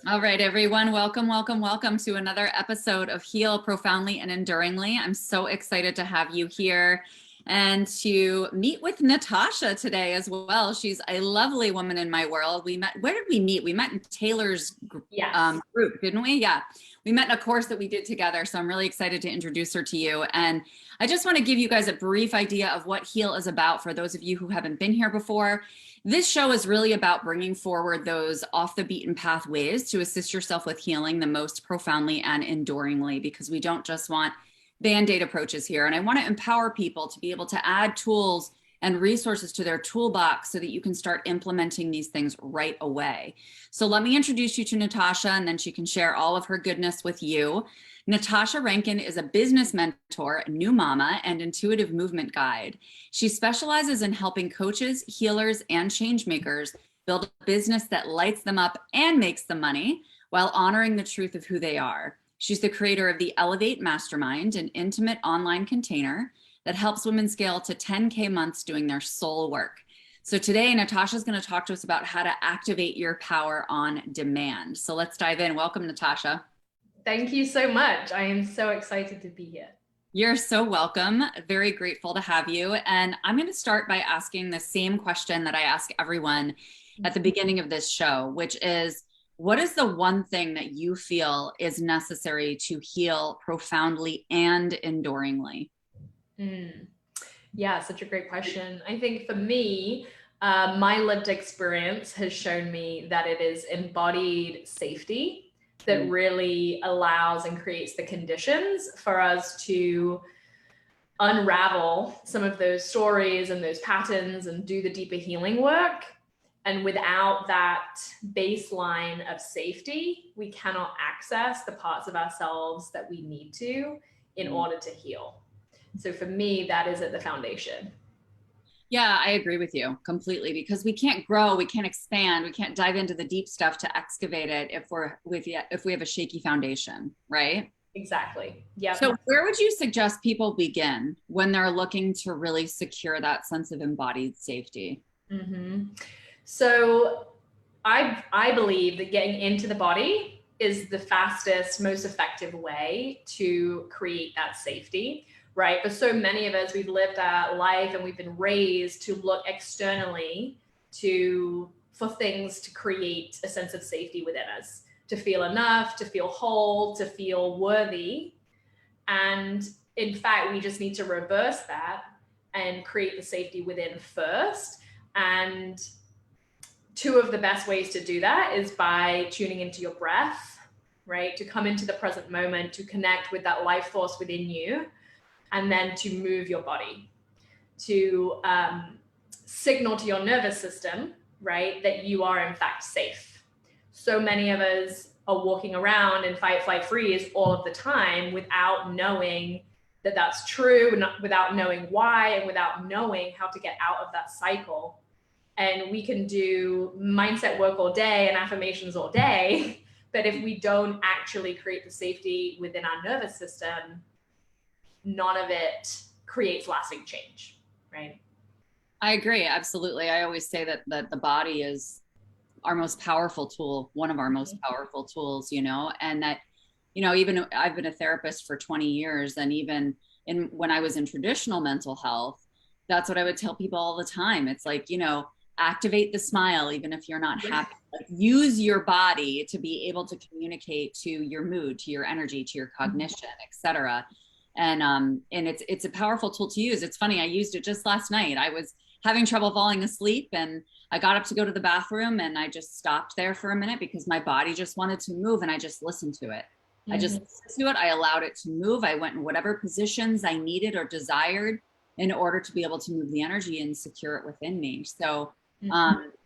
All right, everyone. Welcome, welcome, welcome to another episode of Heal Profoundly and Enduringly. I'm so excited to have you here and to meet with Natasha today as well. She's a lovely woman in my world. We met, where did we meet? We met in Taylor's Yes. group, didn't we? Yeah. We met in a course that we did together. So I'm really excited to introduce her to you. And I just want to give you guys a brief idea of what Heal is about for those of you who haven't been here before. This show is really about bringing forward those off the beaten path ways to assist yourself with healing the most profoundly and enduringly, because we don't just want band-aid approaches here. And I want to empower people to be able to add tools and resources to their toolbox so that you can start implementing these things right away. So let me introduce you to Natasha, and then she can share all of her goodness with you. Natasha Rankin is a business mentor, new mama, and intuitive movement guide. She specializes in helping coaches, healers, and change makers build a business that lights them up and makes them money while honoring the truth of who they are. She's the creator of the Elevate Mastermind, an intimate online container that helps women scale to 10K months doing their soul work. So today, Natasha's going to talk to us about how to activate your power on demand. So let's dive in. Welcome, Natasha. Thank you so much. I am so excited to be here. You're so welcome. Very grateful to have you. And I'm going to start by asking the same question that I ask everyone at the beginning of this show, which is, what is the one thing that you feel is necessary to heal profoundly and enduringly? Yeah, such a great question. I think for me, my lived experience has shown me that it is embodied safety that really allows and creates the conditions for us to unravel some of those stories and those patterns and do the deeper healing work. And without that baseline of safety, we cannot access the parts of ourselves that we need to in order to heal. So for me, that is at the foundation. Yeah, I agree with you completely, because we can't grow, we can't expand, we can't dive into the deep stuff to excavate it if we have a shaky foundation, right? Exactly. Yeah. So where would you suggest people begin when they're looking to really secure that sense of embodied safety? So I believe that getting into the body is the fastest, most effective way to create that safety. Right. For so many of us, we've lived our life and we've been raised to look externally for things to create a sense of safety within us, to feel enough, to feel whole, to feel worthy. And in fact, we just need to reverse that and create the safety within first. And two of the best ways to do that is by tuning into your breath, right? To come into the present moment, to connect with that life force within you. And then to move your body, to signal to your nervous system, right, that you are in fact safe. So many of us are walking around in fight, flight, freeze all of the time without knowing that that's true, without knowing why, and without knowing how to get out of that cycle. And we can do mindset work all day and affirmations all day, but if we don't actually create the safety within our nervous system, none of it creates lasting change, right? I agree, absolutely. I always say that the body is our most powerful tool, one of our most powerful tools, and that, even I've been a therapist for 20 years, and even when I was in traditional mental health, that's what I would tell people all the time. It's like, activate the smile, even if you're not happy. Like, use your body to be able to communicate to your mood, to your energy, to your cognition, etc. And it's a powerful tool to use. It's funny, I used it just last night. I was having trouble falling asleep, and I got up to go to the bathroom, and I just stopped there for a minute because my body just wanted to move, and I just listened to it. I just listened to it. I allowed it to move. I went in whatever positions I needed or desired in order to be able to move the energy and secure it within me. So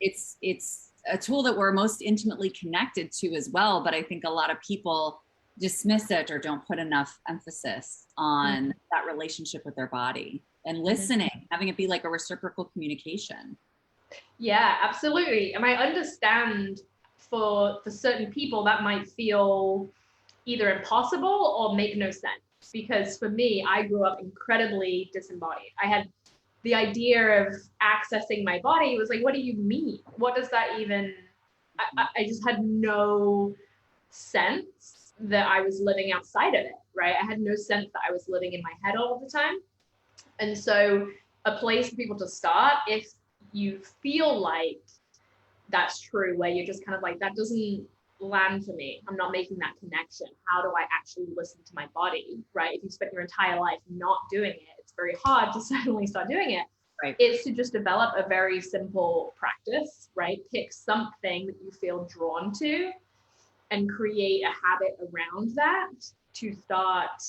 it's a tool that we're most intimately connected to as well. But I think a lot of people dismiss it or don't put enough emphasis on that relationship with their body and listening, having it be like a reciprocal communication. Yeah, absolutely. And I understand for certain people that might feel either impossible or make no sense. Because for me, I grew up incredibly disembodied. I had the idea of accessing my body was like, what do you mean? What does that even, I just had no sense that I was living outside of it, right? I had no sense that I was living in my head all of the time. And so a place for people to start, if you feel like that's true, where you're just kind of like, that doesn't land for me, I'm not making that connection. How do I actually listen to my body, right? If you spent your entire life not doing it, it's very hard to suddenly start doing it. Right. It's to just develop a very simple practice, right? Pick something that you feel drawn to and create a habit around that to start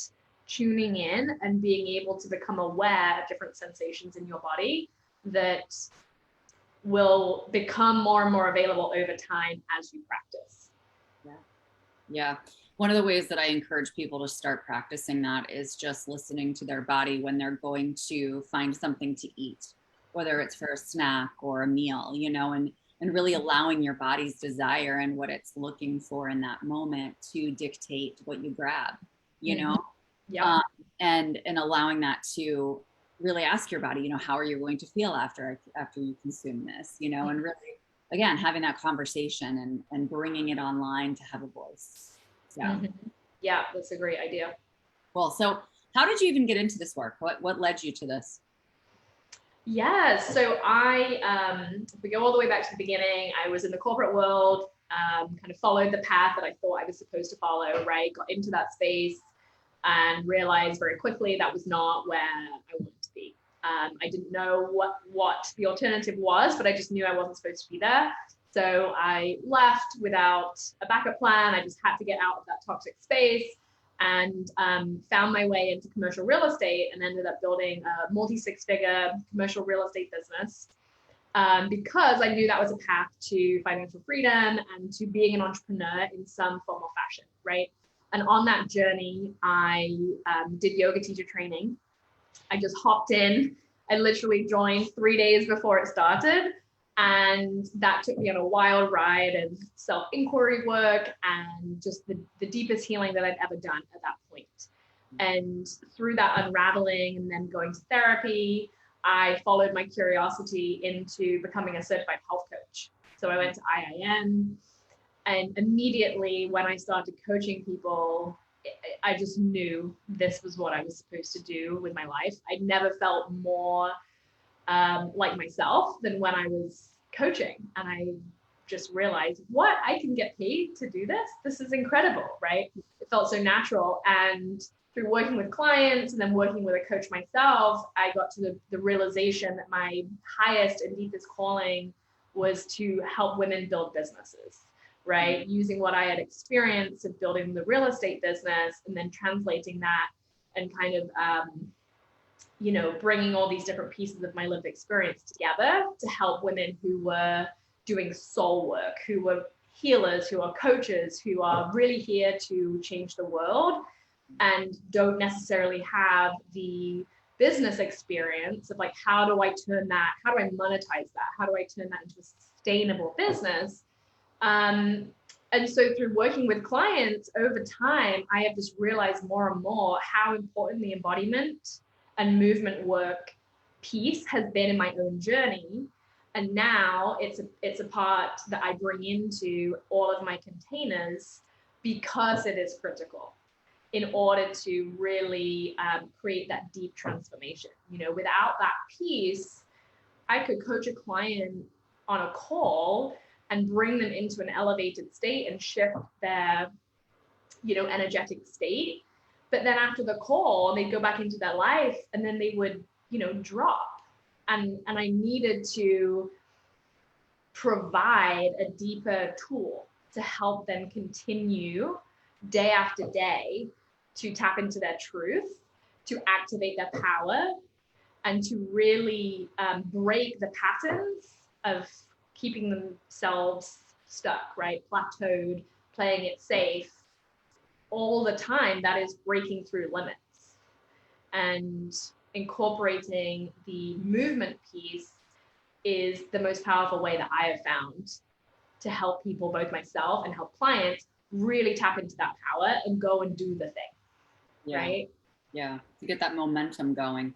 tuning in and being able to become aware of different sensations in your body that will become more and more available over time as you practice. Yeah. One of the ways that I encourage people to start practicing that is just listening to their body when they're going to find something to eat, whether it's for a snack or a meal, and really allowing your body's desire and what it's looking for in that moment to dictate what you grab, Yeah. And allowing that to really ask your body, how are you going to feel after you consume this, and really, again, having that conversation and bringing it online to have a voice. Yeah. Yeah, that's a great idea. Well, so how did you even get into this work? What led you to this? Yeah, so if we go all the way back to the beginning, I was in the corporate world, kind of followed the path that I thought I was supposed to follow, right? Got into that space and realized very quickly that was not where I wanted to be. I didn't know what the alternative was, but I just knew I wasn't supposed to be there. So I left without a backup plan. I just had to get out of that toxic space and found my way into commercial real estate and ended up building a multi-six-figure commercial real estate business because I knew that was a path to financial freedom and to being an entrepreneur in some form or fashion, right? And on that journey, I did yoga teacher training. I just hopped in. I literally joined 3 days before it started. And that took me on a wild ride of self-inquiry work and just the deepest healing that I'd ever done at that point. And through that unraveling and then going to therapy, I followed my curiosity into becoming a certified health coach. So I went to IIN, and immediately when I started coaching people, I just knew this was what I was supposed to do with my life. I never felt more like myself than when I was coaching. And I just realized, what, I can get paid to do this? This is incredible, right? It felt so natural. And through working with clients and then working with a coach myself, I got to the realization that my highest and deepest calling was to help women build businesses, right? Using what I had experienced of building the real estate business and then translating that and kind of, bringing all these different pieces of my lived experience together to help women who were doing soul work, who were healers, who are coaches, who are really here to change the world and don't necessarily have the business experience of like, how do I monetize that? How do I turn that into a sustainable business? And so through working with clients over time, I have just realized more and more how important the embodiment and movement work piece has been in my own journey. And now it's a part that I bring into all of my containers because it is critical in order to really create that deep transformation. Without that piece, I could coach a client on a call and bring them into an elevated state and shift their, energetic state. But then after the call, they'd go back into their life and then they would, drop. And I needed to provide a deeper tool to help them continue day after day to tap into their truth, to activate their power, and to really break the patterns of keeping themselves stuck, right? Plateaued, playing it safe. All the time, that is breaking through limits. And incorporating the movement piece is the most powerful way that I have found to help people, both myself and help clients, really tap into that power and go and do the thing, right? Yeah, to get that momentum going.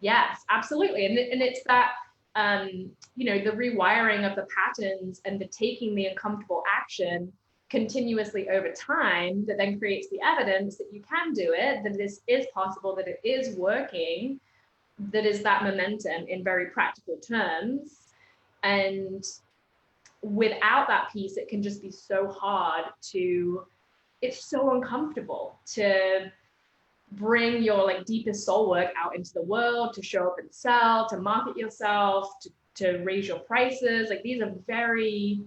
Yes, absolutely. And it's that, the rewiring of the patterns and the taking the uncomfortable action continuously over time, that then creates the evidence that you can do it, that this is possible, that it is working, that is that momentum in very practical terms. And without that piece, it can just be so hard to, it's so uncomfortable to bring your like deepest soul work out into the world, to show up and sell, to market yourself, to raise your prices. Like these are very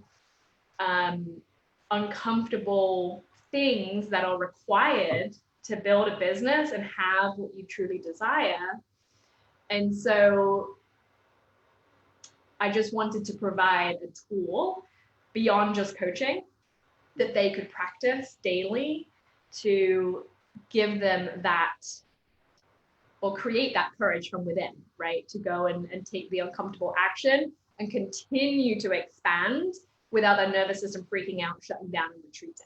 uncomfortable things that are required to build a business and have what you truly desire. And so I just wanted to provide a tool beyond just coaching that they could practice daily to give them that, or create that courage from within, right? To go and take the uncomfortable action and continue to expand without their nervous system freaking out, shutting down and retreating.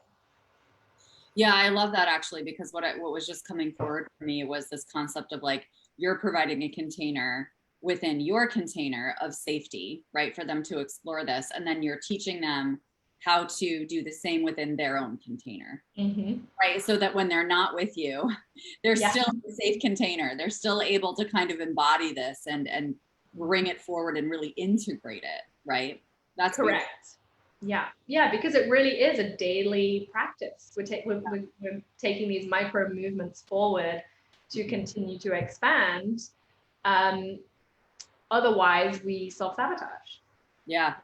Yeah, I love that actually, because what was just coming forward for me was this concept of like, you're providing a container within your container of safety, right? For them to explore this. And then you're teaching them how to do the same within their own container, right? So that when they're not with you, they're still in a safe container. They're still able to kind of embody this and bring it forward and really integrate it, right? That's correct. Yeah, because it really is a daily practice. We're taking these micro movements forward to continue to expand. Otherwise, we self-sabotage. Yeah,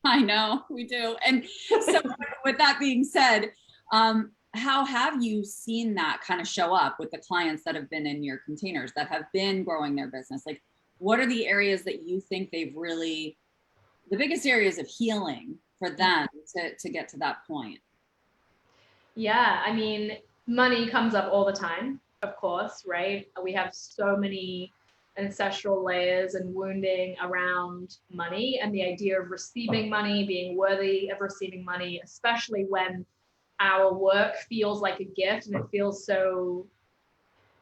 I know, we do. And so with that being said, how have you seen that kind of show up with the clients that have been in your containers, that have been growing their business? Like, what are the areas that you think they've really, the biggest areas of healing for them to get to that point? Yeah, I mean, money comes up all the time, of course, right? We have so many ancestral layers and wounding around money, and the idea of receiving money, being worthy of receiving money, especially when our work feels like a gift and it feels so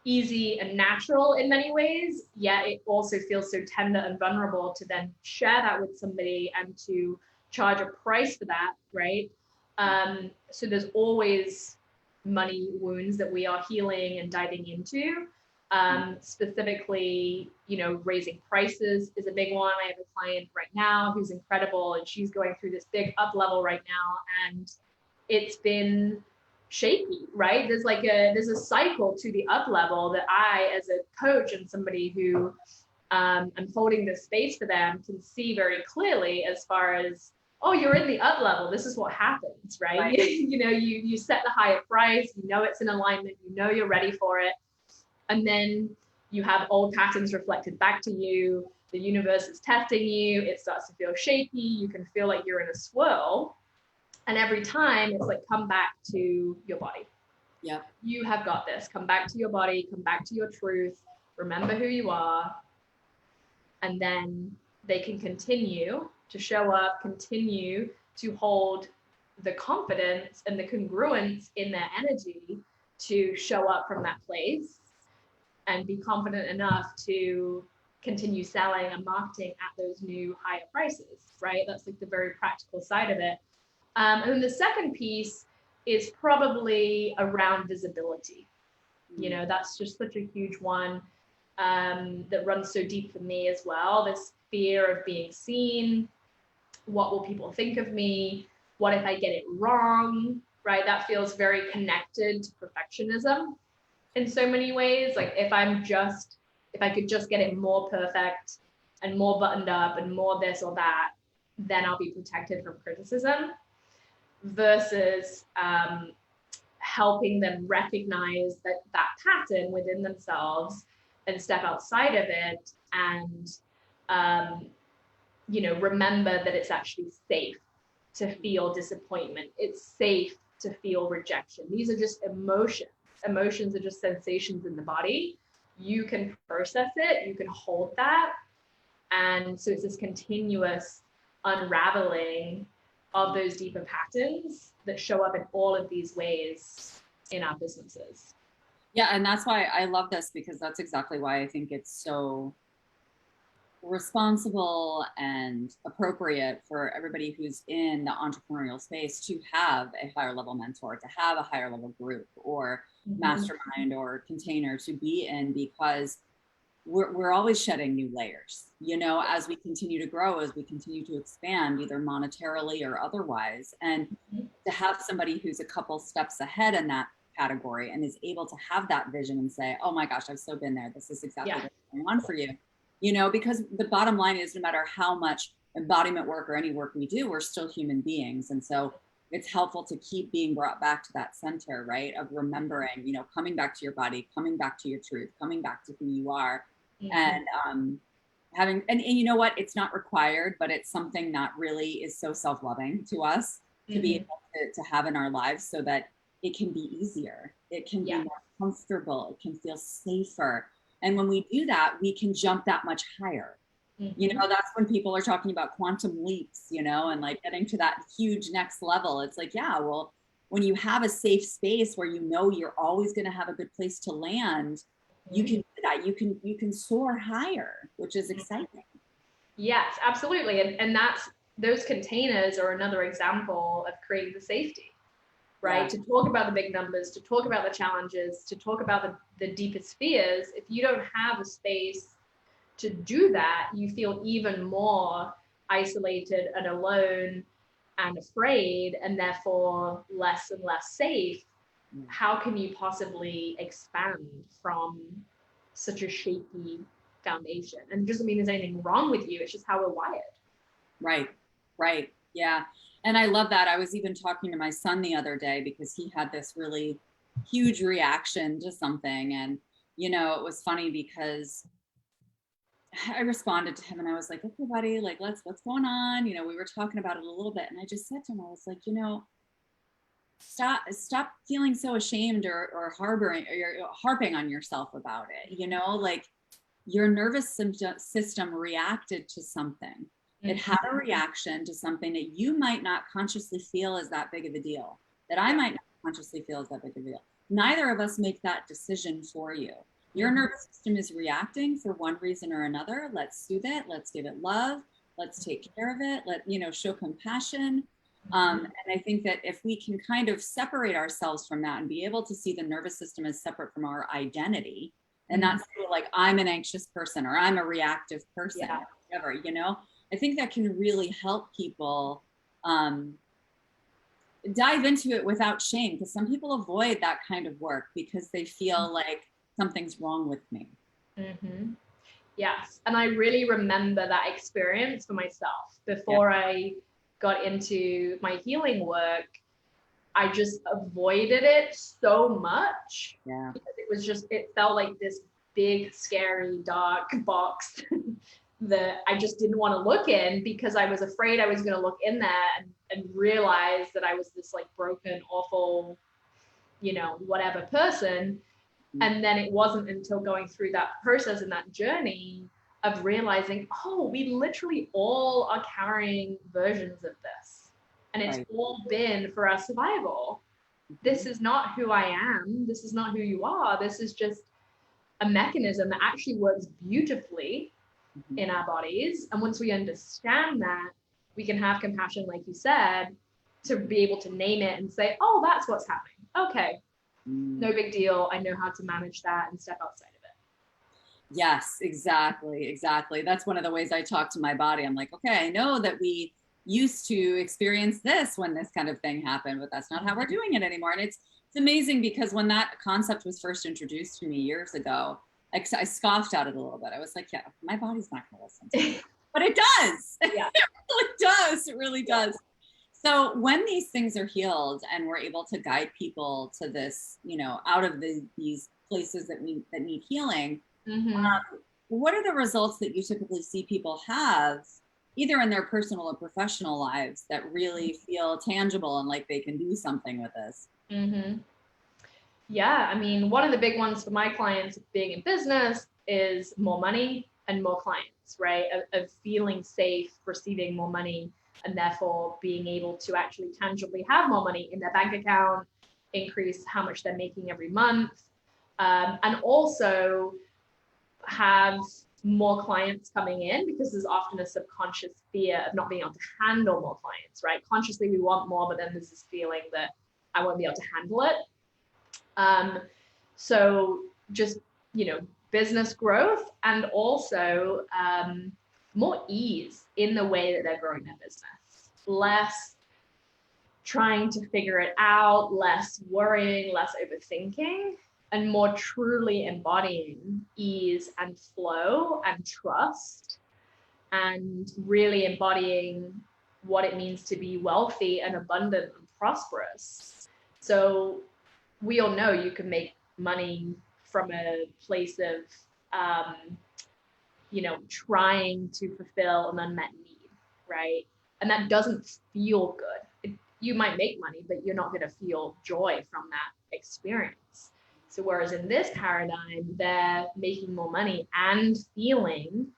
easy and natural in many ways, yet it also feels so tender and vulnerable to then share that with somebody and to charge a price for that, right? So there's always money wounds that we are healing and diving into. Specifically, raising prices is a big one. I have a client right now who's incredible, and she's going through this big up level right now, and it's been shaky, right? There's a cycle to the up level that I, as a coach and somebody who I'm holding this space for them, can see very clearly as far as, oh, you're in the up level. This is what happens, right? You set the higher price, it's in alignment, you're ready for it. And then you have old patterns reflected back to you. The universe is testing you. It starts to feel shaky. You can feel like you're in a swirl. And every time it's like, come back to your body. Yeah. You have got this. Come back to your body. Come back to your truth. Remember who you are. And then they can continue to show up, continue to hold the confidence and the congruence in their energy to show up from that place and be confident enough to continue selling and marketing at those new higher prices, right? That's like the very practical side of it. And then the second piece is probably around visibility. That's just such a huge one that runs so deep for me as well. This fear of being seen. What will people think of me? What if I get it wrong, right? That feels very connected to perfectionism in so many ways. Like if I could just get it more perfect and more buttoned up and more this or that, then I'll be protected from criticism, versus helping them recognize that pattern within themselves and step outside of it and, remember that it's actually safe to feel disappointment. It's safe to feel rejection. These are just emotions. Emotions are just sensations in the body. You can process it, you can hold that. And so it's this continuous unraveling of those deeper patterns that show up in all of these ways in our businesses. Yeah, and that's why I love this, because that's exactly why I think it's so responsible and appropriate for everybody who's in the entrepreneurial space to have a higher level mentor, to have a higher level group or mastermind or container to be in, because we're always shedding new layers, you know, as we continue to grow, as we continue to expand, either monetarily or otherwise. And to have somebody who's a couple steps ahead in that category and is able to have that vision and say, oh my gosh, I've so been there. This is exactly what's going on for you. You know, because the bottom line is no matter how much embodiment work or any work we do, we're still human beings. And so it's helpful to keep being brought back to that center, right? Of remembering, you know, coming back to your body, coming back to your truth, coming back to who you are. And having, and you know what, it's not required, but it's something that really is so self-loving to us to be able to have in our lives, so that it can be easier. It can be more comfortable. It can feel safer. And when we do that, we can jump that much higher. You know, that's when people are talking about quantum leaps, you know, and like getting to that huge next level. It's like, yeah, well, when you have a safe space where you know you're always going to have a good place to land, you can do that. You can soar higher, which is exciting. Yes, absolutely. And that's, those containers are another example of creating the safety, right? To talk about the big numbers, to talk about the challenges, to talk about the deepest fears. If you don't have a space to do that, you feel even more isolated and alone and afraid, and therefore less and less safe. How can you possibly expand from such a shaky foundation? And it doesn't mean there's anything wrong with you. It's just how we're wired. Right. Yeah. And I love that. I was even talking to my son the other day because he had this really huge reaction to something. And, you know, it was funny because I responded to him and I was like, okay, buddy, like, what's going on? You know, we were talking about it a little bit. And I just said to him, I was like, you know, stop feeling so ashamed or harboring, or you're harping on yourself about it. You know, like your nervous system reacted to something. It had a reaction to something that you might not consciously feel is that big of a deal, that I might not consciously feel is that big of a deal. Neither of us make that decision for you. Your nervous system is reacting for one reason or another. Let's soothe it. Let's give it love. Let's take care of it. Show compassion. And I think that if we can kind of separate ourselves from that and be able to see the nervous system as separate from our identity, and not say like, I'm an anxious person or I'm a reactive person, or whatever, you know, I think that can really help people dive into it without shame, because some people avoid that kind of work because they feel like something's wrong with me. Yes. And I really remember that experience for myself before I got into my healing work. I just avoided it so much because it was just, it felt like this big, scary, dark box that I just didn't want to look in, because I was afraid I was going to look in there and realize that I was this like broken, awful, you know, whatever person. And then it wasn't until going through that process and that journey of realizing, oh, we literally all are carrying versions of this. And it's all been for our survival. This is not who I am. This is not who you are. This is just a mechanism that actually works beautifully in our bodies. And once we understand that, we can have compassion, like you said, to be able to name it and say, oh, that's what's happening. Okay. No big deal. I know how to manage that and step outside of it. Yes, exactly. That's one of the ways I talk to my body. I'm like, okay, I know that we used to experience this when this kind of thing happened, but that's not how we're doing it anymore. And it's amazing, because when that concept was first introduced to me years ago, I scoffed at it a little bit. I was like, yeah, my body's not going to listen to me. But it does. Yeah. It really does. So when these things are healed and we're able to guide people to this, you know, out of these places that need healing, what are the results that you typically see people have, either in their personal or professional lives, that really feel tangible and like they can do something with this? Yeah, I mean, one of the big ones for my clients being in business is more money and more clients, right? Of feeling safe, receiving more money, and therefore being able to actually tangibly have more money in their bank account, increase how much they're making every month, and also have more clients coming in, because there's often a subconscious fear of not being able to handle more clients, right? Consciously we want more, but then there's this feeling that I won't be able to handle it. So just, business growth, and also more ease in the way that they're growing their business. Less trying to figure it out, less worrying, less overthinking, and more truly embodying ease and flow and trust, and really embodying what it means to be wealthy and abundant and prosperous. So we all know you can make money from a place of, trying to fulfill an unmet need, right? And that doesn't feel good. You might make money, but you're not going to feel joy from that experience. So whereas in this paradigm, they're making more money and feeling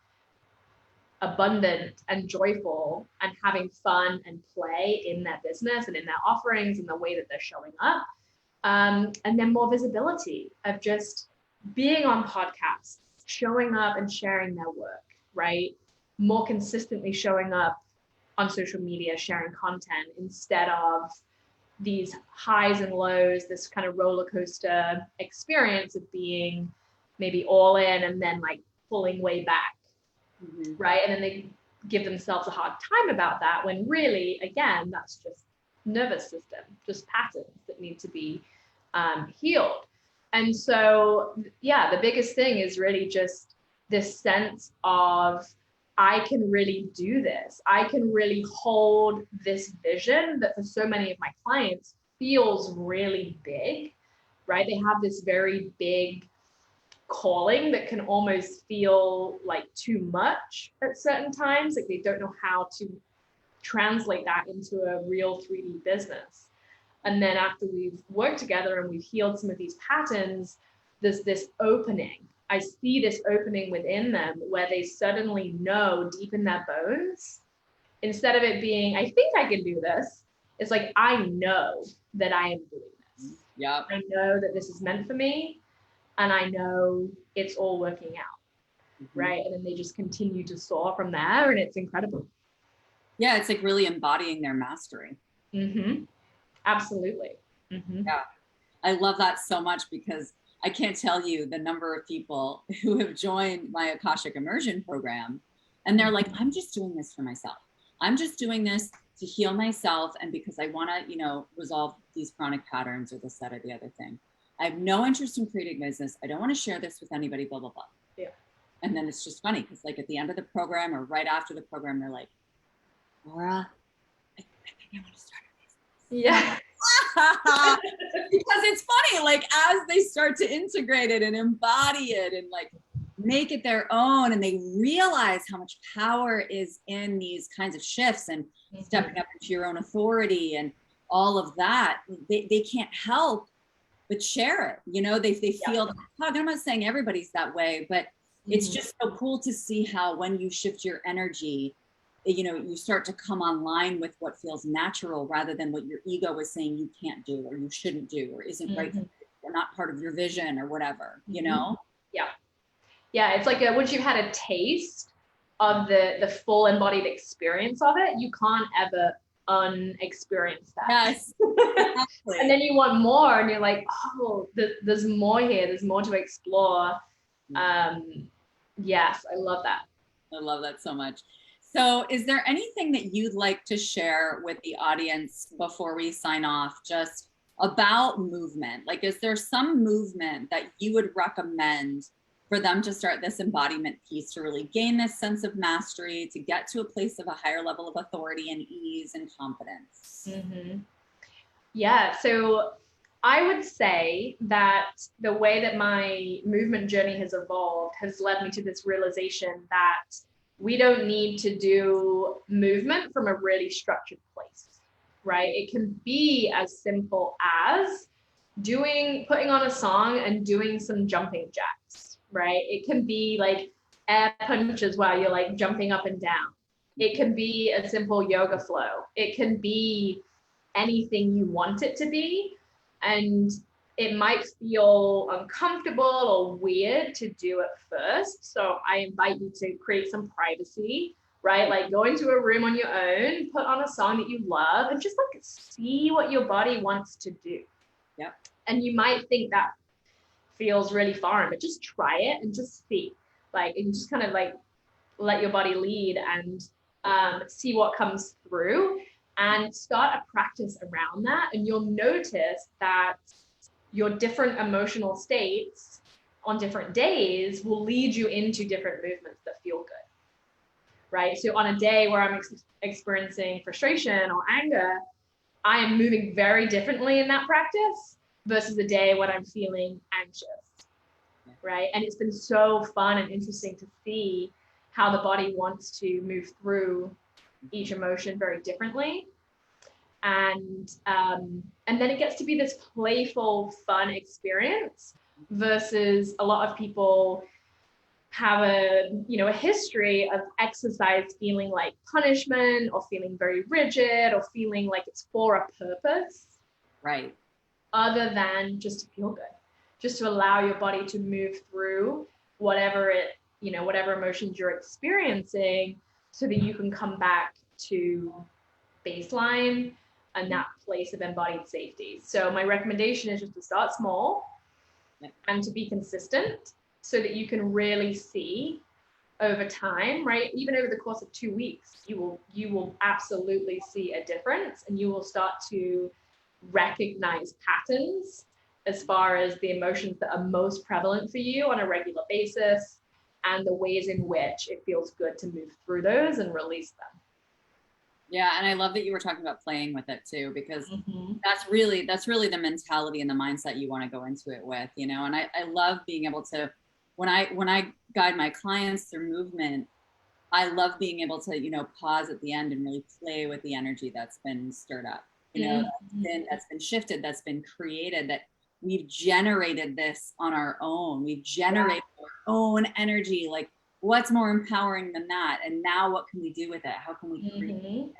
abundant and joyful and having fun and play in their business and in their offerings and the way that they're showing up. And then more visibility of just being on podcasts, showing up and sharing their work, right? More consistently showing up on social media, sharing content, instead of these highs and lows, this kind of roller coaster experience of being maybe all in and then like pulling way back, right? And then they give themselves a hard time about that, when really, again, that's just nervous system, just patterns that need to be healed. And so, yeah, the biggest thing is really just this sense of, I can really do this. I can really hold this vision that for so many of my clients feels really big, right? They have this very big calling that can almost feel like too much at certain times. Like they don't know how to translate that into a real 3D business. And then after we've worked together and we've healed some of these patterns, there's this opening. I see this opening within them where they suddenly know deep in their bones, instead of it being, I think I can do this, it's like, I know that I am doing this. Yeah. I know that this is meant for me, and I know it's all working out, right? And then they just continue to soar from there, and it's incredible. Yeah, it's like really embodying their mastery. Absolutely. Yeah, I love that so much, because I can't tell you the number of people who have joined my Akashic Immersion program, and they're like, I'm just doing this for myself. I'm just doing this to heal myself, and because I want to, resolve these chronic patterns or this, that, or the other thing. I have no interest in creating business. I don't want to share this with anybody, blah, blah, blah. Yeah. And then it's just funny, because like at the end of the program or right after the program, they're like, Laura, I think I want to start a business. Yeah. Because it's funny, like as they start to integrate it and embody it and like make it their own, and they realize how much power is in these kinds of shifts and stepping up into your own authority and all of that, they can't help but share it. They feel the hug. I'm not saying everybody's that way, but it's just so cool to see how when you shift your energy, you start to come online with what feels natural rather than what your ego is saying you can't do or you shouldn't do or isn't right or not part of your vision or whatever, Yeah, it's like once you've had a taste of the full embodied experience of it, you can't ever unexperience that. Yes, exactly. And then you want more, and you're like, oh, there's more here. There's more to explore. Yes, I love that. I love that so much. So is there anything that you'd like to share with the audience before we sign off, just about movement? Like, is there some movement that you would recommend for them to start this embodiment piece, to really gain this sense of mastery, to get to a place of a higher level of authority and ease and confidence? Yeah, so I would say that the way that my movement journey has evolved has led me to this realization that we don't need to do movement from a really structured place, right? It can be as simple as putting on a song and doing some jumping jacks, right? It can be like air punches while you're like jumping up and down. It can be a simple yoga flow. It can be anything you want it to be. And it might feel uncomfortable or weird to do at first. So I invite you to create some privacy, right? Like go into a room on your own, put on a song that you love, and just like see what your body wants to do. Yeah. And you might think that feels really foreign, but just try it and just see. Like, and just kind of like let your body lead and see what comes through, and start a practice around that. And you'll notice that your different emotional states on different days will lead you into different movements that feel good, right? So on a day where I'm experiencing frustration or anger, I am moving very differently in that practice versus a day when I'm feeling anxious, right? And it's been so fun and interesting to see how the body wants to move through each emotion very differently. And then it gets to be this playful, fun experience versus a lot of people have a history of exercise feeling like punishment, or feeling very rigid, or feeling like it's for a purpose. Right. Other than just to feel good, just to allow your body to move through whatever emotions you're experiencing, so that you can come back to baseline and that place of embodied safety. So my recommendation is just to start small and to be consistent, so that you can really see over time, right? Even over the course of 2 weeks, you will absolutely see a difference, and you will start to recognize patterns as far as the emotions that are most prevalent for you on a regular basis, and the ways in which it feels good to move through those and release them. Yeah, and I love that you were talking about playing with it too, because that's really the mentality and the mindset you want to go into it with, And I love being able to, when I guide my clients through movement, I love being able to, pause at the end and really play with the energy that's been stirred up, that's been shifted, that's been created, that we've generated this on our own. We've generated our own energy. Like, what's more empowering than that? And now what can we do with it? How can we create it?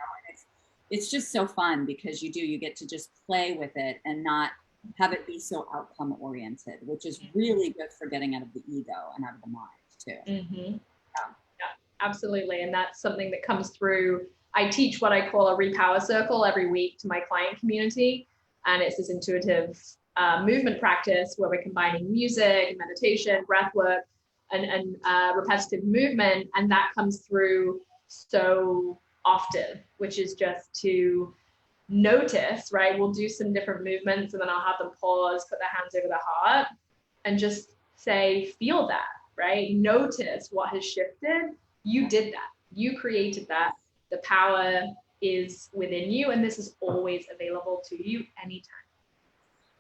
It's just so fun, because you get to just play with it and not have it be so outcome oriented, which is really good for getting out of the ego and out of the mind too. Yeah, absolutely. And that's something that comes through. I teach what I call a repower circle every week to my client community. And it's this intuitive movement practice where we're combining music, meditation, breath work, and repetitive movement. And that comes through so often, which is just to notice, right? We'll do some different movements, and then I'll have them pause, put their hands over their heart, and just say, feel that, right? Notice what has shifted. You did that. You created that. The power is within you, and this is always available to you anytime.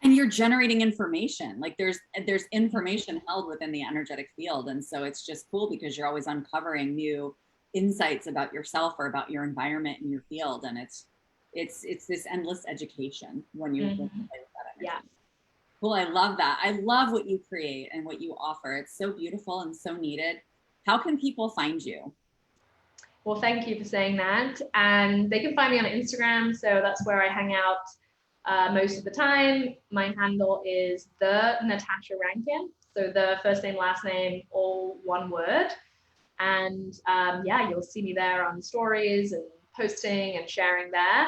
And you're generating information. Like there's information held within the energetic field. And so it's just cool, because you're always uncovering new insights about yourself or about your environment and your field. And it's this endless education when you play with that energy. Yeah. Cool. I love that. I love what you create and what you offer. It's so beautiful and so needed. How can people find you? Well, thank you for saying that. And they can find me on Instagram. So that's where I hang out most of the time. My handle is the Natasha Rankin. So the first name, last name, all one word. And you'll see me there on stories and posting and sharing there.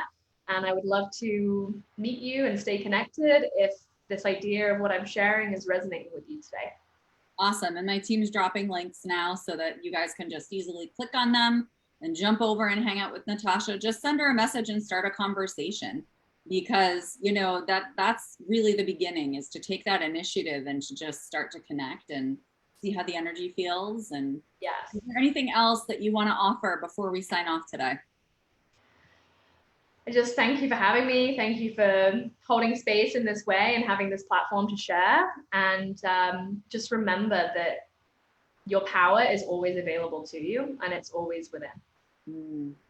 And I would love to meet you and stay connected if this idea of what I'm sharing is resonating with you today. Awesome. And my team's dropping links now so that you guys can just easily click on them and jump over and hang out with Natasha. Just send her a message and start a conversation, because that's really the beginning, is to take that initiative and to just start to connect and see how the energy feels. And yes. Is there anything else that you want to offer before we sign off today? I just thank you for having me. Thank you for holding space in this way and having this platform to share. And just remember that your power is always available to you, and it's always within.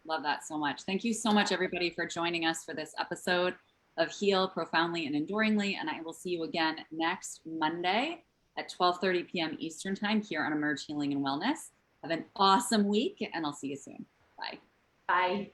Love that so much. Thank you so much, everybody, for joining us for this episode of Heal Profoundly and Enduringly. And I will see you again next Monday at 12:30 p.m. Eastern Time here on Emerge Healing and Wellness. Have an awesome week, and I'll see you soon. Bye. Bye.